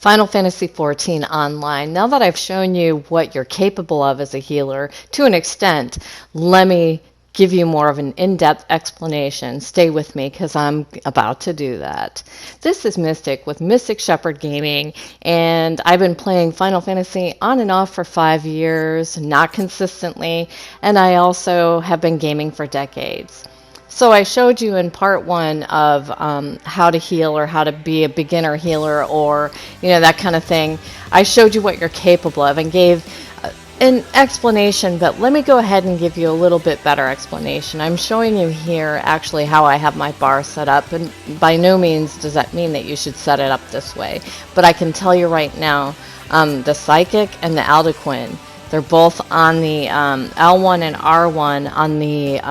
Final Fantasy XIV Online. Now that I've shown you what you're capable of as a healer, to an extent, let me give you more of an in-depth explanation. Stay with me because I'm about to do that. This is Mystic with Mystic Shepherd Gaming, and I've been playing Final Fantasy on and off for 5 years, not consistently, and I also have been gaming for decades. So I showed you in part one of how to heal or how to be a beginner healer or, that kind of thing. I showed you what you're capable of and gave an explanation, but let me go ahead and give you a little bit better explanation. I'm showing you here actually how I have my bar set up, and by no means does that mean that you should set it up this way. But I can tell you right now, the Psychic and the Aldequin, they're both on the L1 and R1 on the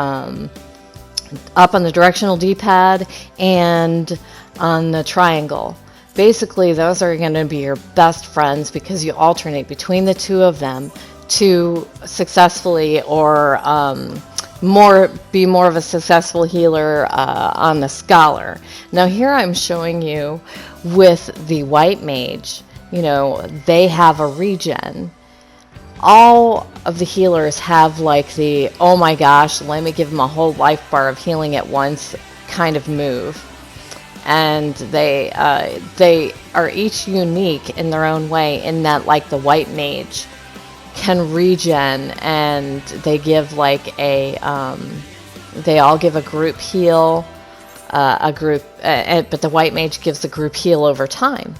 up on the directional D-pad and on the triangle. Basically, those are going to be your best friends because you alternate between the two of them to successfully or be more of a successful healer on the Scholar. Now here I'm showing you with the White Mage, they have a regen. All of the healers have like the, oh my gosh, let me give them a whole life bar of healing at once kind of move. And they are each unique in their own way in that, like, the White Mage can regen, and they give like a, they all give a group heal, but the White Mage gives a group heal over time.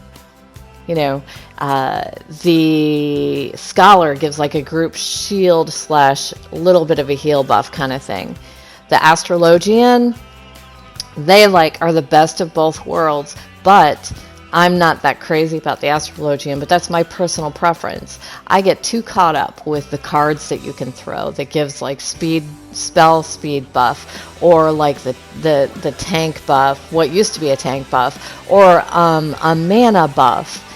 The Scholar gives like a group shield / little bit of a heal buff kind of thing. The Astrologian, they are the best of both worlds, but I'm not that crazy about the Astrologian, but that's my personal preference. I get too caught up with the cards that you can throw that gives like spell speed buff, or like the tank buff, what used to be a tank buff, or a mana buff.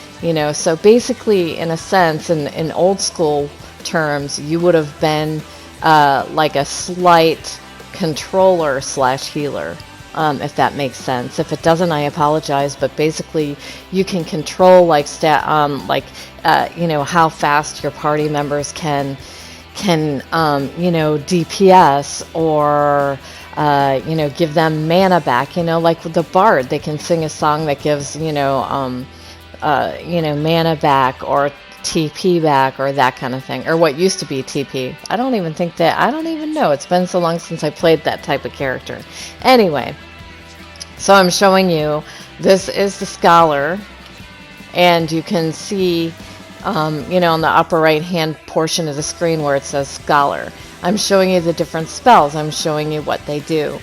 So basically, in a sense, in old school terms, you would have been like a slight controller / healer, if that makes sense. If it doesn't, I apologize. But basically, you can control how fast your party members can DPS or give them mana back. Like with the Bard, they can sing a song that gives mana back or TP back or that kind of thing, or what used to be TP. I don't even know. It's been so long since I played that type of character. Anyway, so I'm showing you, this is the Scholar, and you can see, on the upper right hand portion of the screen where it says Scholar. I'm showing you the different spells. I'm showing you what they do.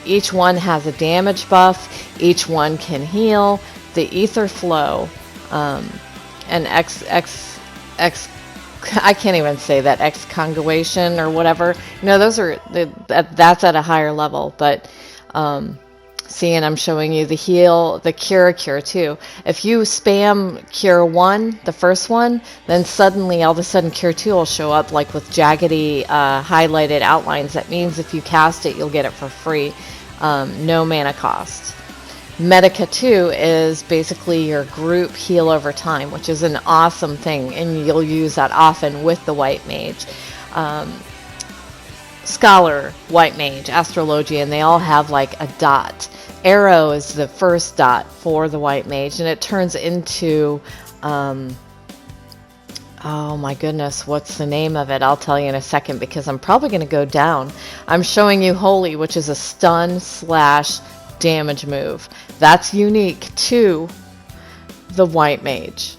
Each one has a damage buff. Each one can heal. The Ether Flow, and I can't even say that, excongruation or whatever. Those are that's at a higher level. But see, and I'm showing you the heal, the cure 2. If you spam cure 1, the first one, then suddenly all of a sudden cure 2 will show up like with jaggedy highlighted outlines. That means if you cast it, you'll get it for free, no mana cost. Medica 2 is basically your group heal over time, which is an awesome thing, and you'll use that often with the White Mage. Scholar, White Mage, Astrologian, they all have like a dot. Arrow is the first dot for the White Mage, and it turns into, oh my goodness, what's the name of it? I'll tell you in a second because I'm probably going to go down. I'm showing you Holy, which is a stun / damage move. That's unique to the White Mage.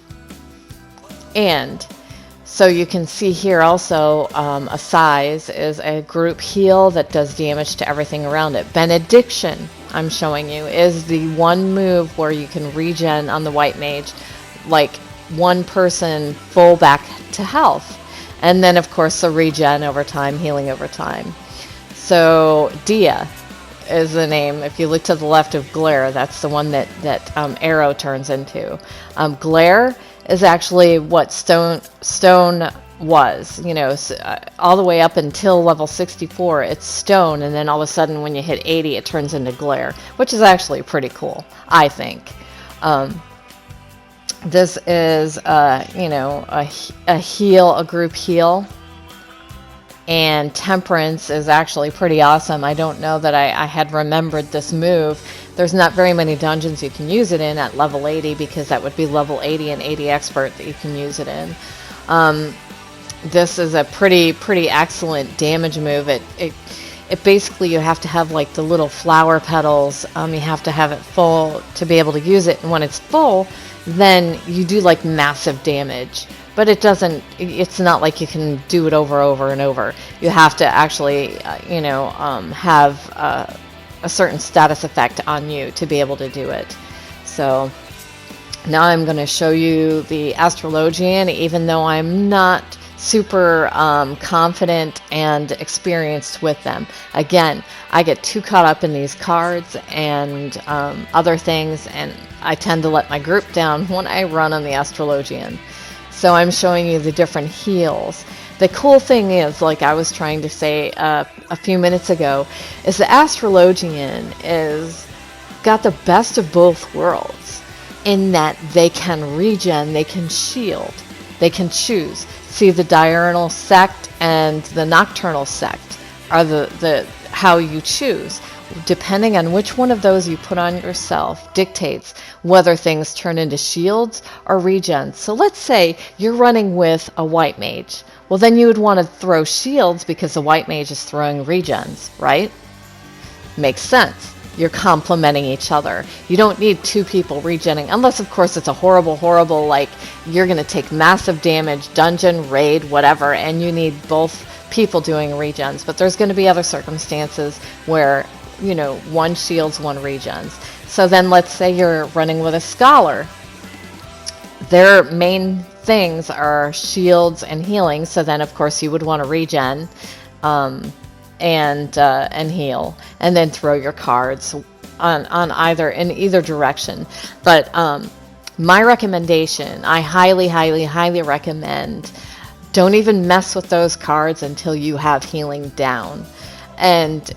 And so you can see here also, a size is a group heal that does damage to everything around it. Benediction, I'm showing you, is the one move where you can regen on the White Mage, like one person full back to health. And then, of course, the regen over time, healing over time. So Dia is the name. If you look to the left of Glare, that's the one that Arrow turns into. Glare is actually what Stone was, all the way up until level 64, it's Stone, and then all of a sudden when you hit 80, it turns into Glare, which is actually pretty cool, I think. This is, you know, a heal, a group heal. And Temperance is actually pretty awesome. I don't know that I had remembered this move. There's not very many dungeons you can use it in at level 80, because that would be level 80 and 80 expert that you can use it in. This is a pretty excellent damage move. It basically, you have to have like the little flower petals. You have to have it full to be able to use it. And when it's full, then you do like massive damage. But it's not like you can do it over and over. You have to actually, you know, have a certain status effect on you to be able to do it. So now I'm going to show you the Astrologian, even though I'm not super confident and experienced with them. Again, I get too caught up in these cards and other things, and I tend to let my group down when I run on the Astrologian. So I'm showing you the different heals. The cool thing is, like I was trying to say a few minutes ago, is the Astrologian is got the best of both worlds in that they can regen, they can shield, they can choose. See, the diurnal sect and the nocturnal sect are the how you choose. Depending on which one of those you put on yourself dictates whether things turn into shields or regens. So let's say you're running with a white mage. Well, then you would want to throw shields because the white mage is throwing regens, right? Makes sense. You're complementing each other. You don't need two people regenning, unless of course it's a horrible, like you're going to take massive damage, dungeon, raid, whatever, and you need both people doing regens. But there's going to be other circumstances where, you know, one shields, one regens. So then let's say you're running with a scholar. Their main things are shields and healing. So then of course you would want to regen and heal, and then throw your cards on either, in either direction. But my recommendation, I highly recommend, don't even mess with those cards until you have healing down. And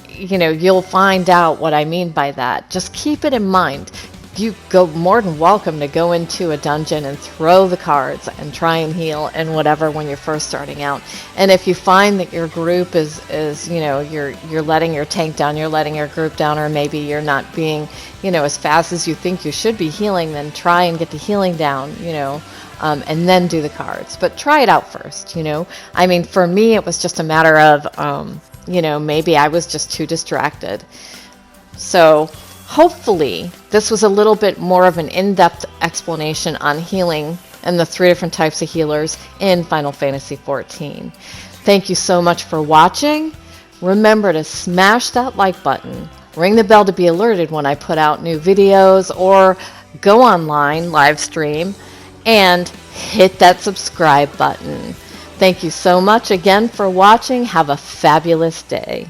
you know, you'll find out what I mean by that. Just keep it in mind. You go more than welcome to go into a dungeon and throw the cards and try and heal and whatever when you're first starting out. And if you find that your group is you know, you're letting your tank down, you're letting your group down, or maybe you're not being, you know, as fast as you think you should be healing, then try and get the healing down, you know, and then do the cards. But try it out first, you know. I mean, for me, it was just a matter of, you know, maybe I was just too distracted. So hopefully this was a little bit more of an in-depth explanation on healing and the 3 different types of healers in Final Fantasy XIV. Thank you so much for watching. Remember to smash that like button, ring the bell to be alerted when I put out new videos or go online, live stream, and hit that subscribe button. Thank you so much again for watching. Have a fabulous day.